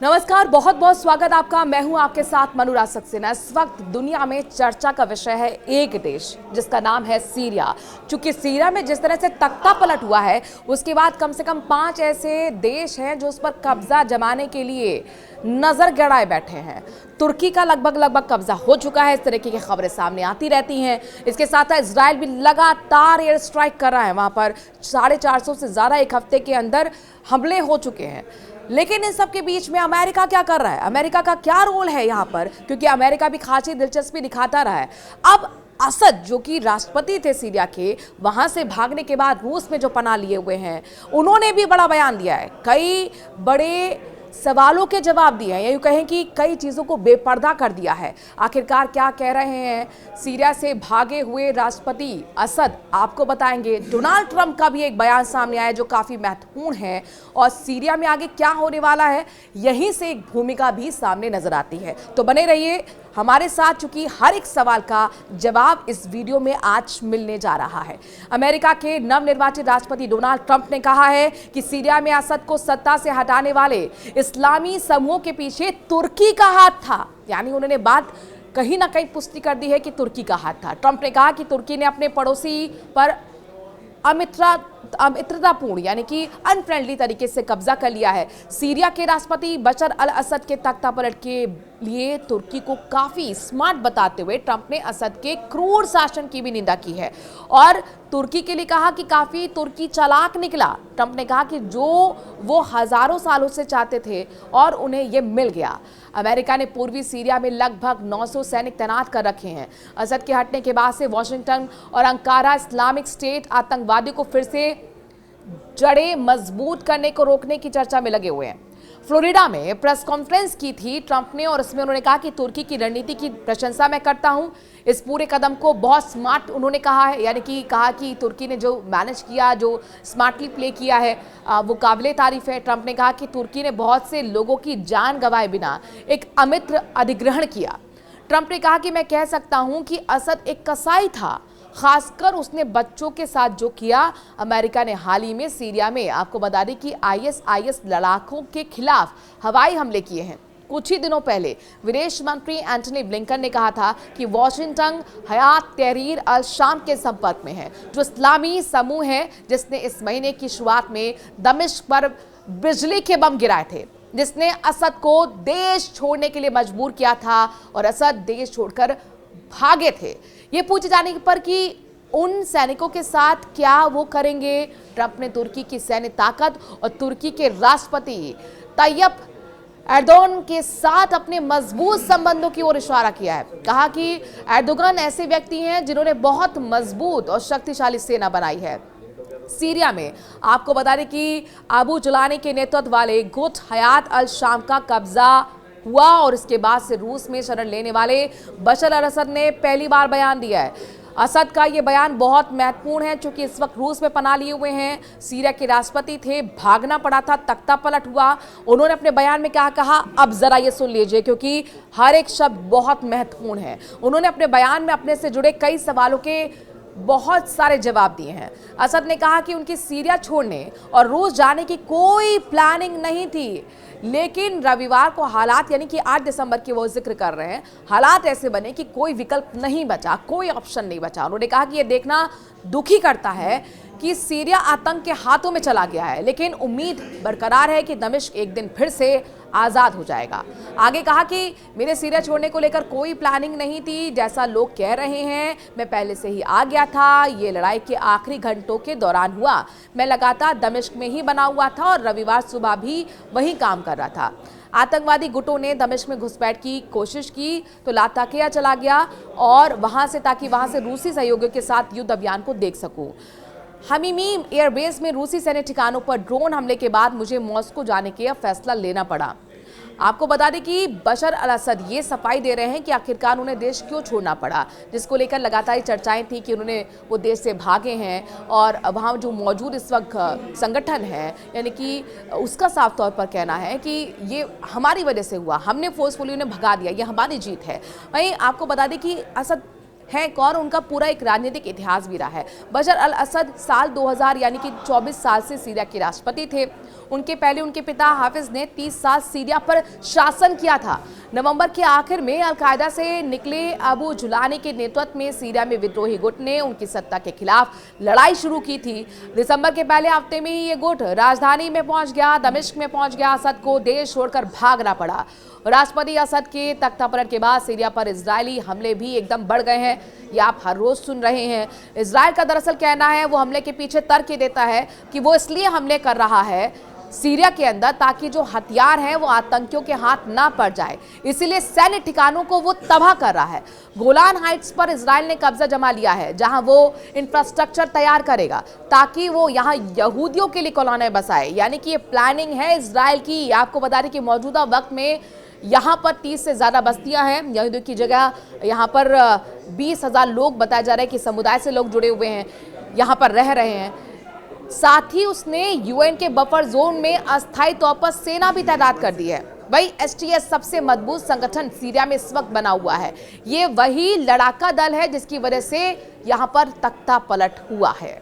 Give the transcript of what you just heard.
नमस्कार, बहुत बहुत स्वागत आपका। मैं हूं आपके साथ मनुराज सक्सेना। इस वक्त दुनिया में चर्चा का विषय है एक देश जिसका नाम है सीरिया। चूंकि सीरिया में जिस तरह से तख्ता पलट हुआ है, उसके बाद कम से कम 5 ऐसे देश हैं जो उस पर कब्जा जमाने के लिए नजर गड़ाए बैठे हैं। तुर्की का लगभग कब्जा हो चुका है। इस तरीके की खबरें सामने आती रहती हैं। इसके साथ इजराइल भी लगातार एयर स्ट्राइक कर रहा है। वहां पर 450 से ज्यादा एक हफ्ते के अंदर हमले हो चुके हैं। लेकिन इन सब के बीच में अमेरिका क्या कर रहा है, अमेरिका का क्या रोल है यहाँ पर, क्योंकि अमेरिका भी खासी दिलचस्पी दिखाता रहा है। अब असद जो कि राष्ट्रपति थे सीरिया के, वहां से भागने के बाद रूस में जो पनाह लिए हुए हैं, उन्होंने भी बड़ा बयान दिया है। कई बड़े सवालों के जवाब दिए हैं, यूं कहें कि कई चीज़ों को बेपर्दा कर दिया है। आखिरकार क्या कह रहे हैं सीरिया से भागे हुए राष्ट्रपति असद, आपको बताएंगे। डोनाल्ड ट्रंप का भी एक बयान सामने आया जो काफ़ी महत्वपूर्ण है, और सीरिया में आगे क्या होने वाला है, यहीं से एक भूमिका भी सामने नजर आती है। तो बने रहिए हमारे साथ, चूंकि हर एक सवाल का जवाब इस वीडियो में आज मिलने जा रहा है। अमेरिका के नवनिर्वाचित राष्ट्रपति डोनाल्ड ट्रंप ने कहा है कि सीरिया में असद को सत्ता से हटाने वाले इस्लामी समूहों के पीछे तुर्की का हाथ था। यानी उन्होंने बात कहीं ना कहीं पुष्टि कर दी है कि तुर्की का हाथ था। ट्रंप ने कहा कि तुर्की ने अपने पड़ोसी पर अमित्रतापूर्ण यानी कि अनफ्रेंडली तरीके से कब्जा कर लिया है। सीरिया के राष्ट्रपति बशर अल असद के तख्ता पलट के लिए तुर्की को काफी स्मार्ट बताते हुए ट्रंप ने असद के क्रूर शासन की भी निंदा की है, और तुर्की के लिए कहा कि काफी तुर्की चालाक निकला। ट्रंप ने कहा कि जो वो हजारों सालों से चाहते थे और उन्हें ये मिल गया। अमेरिका ने पूर्वी सीरिया में लगभग 900 सैनिक तैनात कर रखे हैं। असद के हटने के बाद से वॉशिंगटन और अंकारा इस्लामिक स्टेट आतंकवादी को फिर से जड़ें मजबूत करने को रोकने की चर्चा में लगे हुए हैं। फ्लोरिडा में प्रेस कॉन्फ्रेंस की थी ट्रंप ने, और इसमें उन्होंने कहा कि तुर्की की रणनीति की प्रशंसा मैं करता हूं। इस पूरे कदम को बहुत स्मार्ट उन्होंने कहा है, यानी कि कहा कि तुर्की ने जो मैनेज किया, जो स्मार्टली प्ले किया है, वो काबिले तारीफ है। ट्रंप ने कहा कि तुर्की ने बहुत से लोगों की जान गंवाए बिना एक अमित्र अधिग्रहण किया। ट्रंप ने कहा कि मैं कह सकता हूं कि असद एक कसाई था, खासकर उसने बच्चों के साथ जो किया। अमेरिका ने हाल ही में सीरिया में, आपको बता दें कि आईएसआईएस लड़ाकों के खिलाफ हवाई हमले किए हैं। कुछ ही दिनों पहले विदेश मंत्री एंटनी ब्लिंकन ने कहा था कि वॉशिंगटन हयात तहरीर अल शाम के संपर्क में है, जो इस्लामी समूह है जिसने इस महीने की शुरुआत में दमिश्क पर बिजली के बम गिराए थे, जिसने असद को देश छोड़ने के लिए मजबूर किया था, और असद देश छोड़कर भागे थे। ये पूछे जाने पर कि उन सैनिकों के साथ क्या वो करेंगे, ट्रंप ने तुर्की की सैन्य ताकत और तुर्की के राष्ट्रपति तैयब एर्दोगन के साथ अपने मजबूत संबंधों की ओर इशारा किया है। कहा कि एर्दोगन ऐसे व्यक्ति हैं जिन्होंने बहुत मजबूत और शक्तिशाली सेना बनाई है। सीरिया में आपको बता दें कि अबू जुलानी के नेतृत्व वाले गुट हयात अल शाम का कब्जा हुआ, और इसके बाद से रूस में शरण लेने वाले बशर अल असद ने पहली बार बयान दिया है। असद का ये बयान बहुत महत्वपूर्ण है, क्योंकि इस वक्त रूस में पनाह लिए हुए हैं। सीरिया के राष्ट्रपति थे, भागना पड़ा था, तख्ता पलट हुआ। उन्होंने अपने बयान में क्या कहा, अब जरा ये सुन लीजिए, क्योंकि हर एक शब्द बहुत महत्वपूर्ण है। उन्होंने अपने बयान में अपने से जुड़े कई सवालों के बहुत सारे जवाब दिए हैं। असद ने कहा कि उनकी सीरिया छोड़ने और रूस जाने की कोई प्लानिंग नहीं थी, लेकिन रविवार को हालात, यानी कि 8 दिसंबर की वो जिक्र कर रहे हैं, हालात ऐसे बने कि कोई विकल्प नहीं बचा, कोई ऑप्शन नहीं बचा। उन्होंने कहा कि ये देखना दुखी करता है कि सीरिया आतंक के हाथों में चला गया है, लेकिन उम्मीद बरकरार है कि दमिश्क एक दिन फिर से आज़ाद हो जाएगा। आगे कहा कि मेरे सीरिया छोड़ने को लेकर कोई प्लानिंग नहीं थी, जैसा लोग कह रहे हैं। मैं पहले से ही आ गया था, ये लड़ाई के आखिरी घंटों के दौरान हुआ। मैं लगातार दमिश्क में ही बना हुआ था और रविवार सुबह भी वही काम कर रहा था। आतंकवादी गुटों ने दमिश्क में घुसपैठ की कोशिश की तो लाताकिया चला गया, और वहां से, ताकि वहां से रूसी सहयोगियों के साथ युद्ध अभियान को देख सकूं। हमीमीम एयरबेस में रूसी सैन्य ठिकानों पर ड्रोन हमले के बाद मुझे मॉस्को जाने का फैसला लेना पड़ा। आपको बता दें कि बशर अल असद ये सफाई दे रहे हैं कि आखिरकार उन्हें देश क्यों छोड़ना पड़ा, जिसको लेकर लगातार चर्चाएं थी कि उन्होंने वो देश से भागे हैं, और वहाँ जो मौजूद इस वक्त संगठन है, यानी कि उसका साफ तौर पर कहना है कि ये हमारी वजह से हुआ, हमने फोर्सफुली उन्हें भगा दिया, ये हमारी जीत है। वहीं आपको बता दें कि असद हैं कौन, उनका पूरा एक राजनीतिक इतिहास भी रहा है। बशर अल असद साल 2000 यानी कि 24 साल से सीरिया के राष्ट्रपति थे। उनके पहले उनके पिता हाफिज ने 30 साल सीरिया पर शासन किया था। नवंबर के आखिर में अलकायदा से निकले अबू जुलानी के नेतृत्व में सीरिया में विद्रोही गुट ने उनकी सत्ता के खिलाफ लड़ाई शुरू की थी। दिसंबर के पहले हफ्ते में ही ये गुट राजधानी में पहुंच गया, दमिश्क में पहुंच गया। असद को देश छोड़कर भागना पड़ा। राष्ट्रपति असद के तख्तापलट के बाद सीरिया पर इजरायली हमले भी एकदम बढ़ गए हैं। ये आप हर रोज सुन रहे हैं। इजरायल का दरअसल कहना है वो हमले के पीछे तर्क देता है कि वो इसलिए हमले कर रहा है सीरिया के अंदर ताकि जो हथियार हैं वो आतंकियों के हाथ ना पड़ जाए, इसीलिए सैन्य ठिकानों को वो तबाह कर रहा है। गोलान हाइट्स पर इजराइल ने कब्जा जमा लिया है, जहां वो इंफ्रास्ट्रक्चर तैयार करेगा ताकि वो यहां यहूदियों के लिए कॉलोनी बसाए। यानी कि ये प्लानिंग है इजराइल की। आपको बता दें कि मौजूदा वक्त में यहाँ पर 30 से ज़्यादा बस्तियां हैं यहूदियों की जगह। यहाँ पर 20,000 लोग बताया जा रहा है कि समुदाय से लोग जुड़े हुए हैं, यहाँ पर रह रहे हैं। साथ ही उसने यूएन के बफर जोन में अस्थायी तौर पर सेना भी तैनात कर दी है। वही एसटीएस सबसे मजबूत संगठन सीरिया में इस वक्त बना हुआ है। ये वही लड़ाका दल है जिसकी वजह से यहाँ पर तख्ता पलट हुआ है।